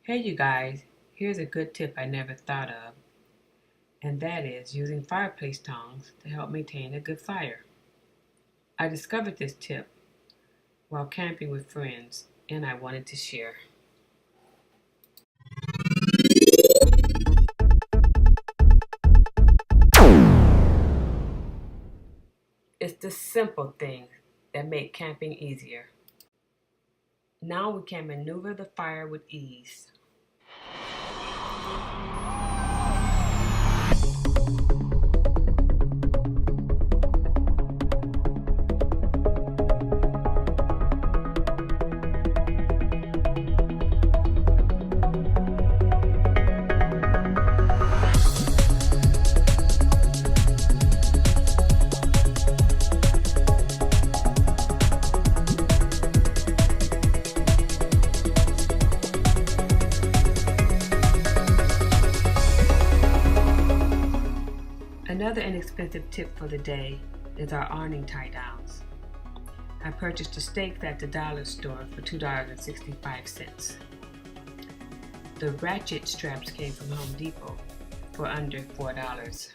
Hey you guys, here's a good tip I never thought of, and that is using fireplace tongs to help maintain a good fire. I discovered this tip while camping with friends, and I wanted to share. It's the simple things that make camping easier. Now we can maneuver the fire with ease. Another inexpensive tip for the day is our awning tie downs. I purchased a stake at the dollar store for $2.65. The ratchet straps came from Home Depot for under $4.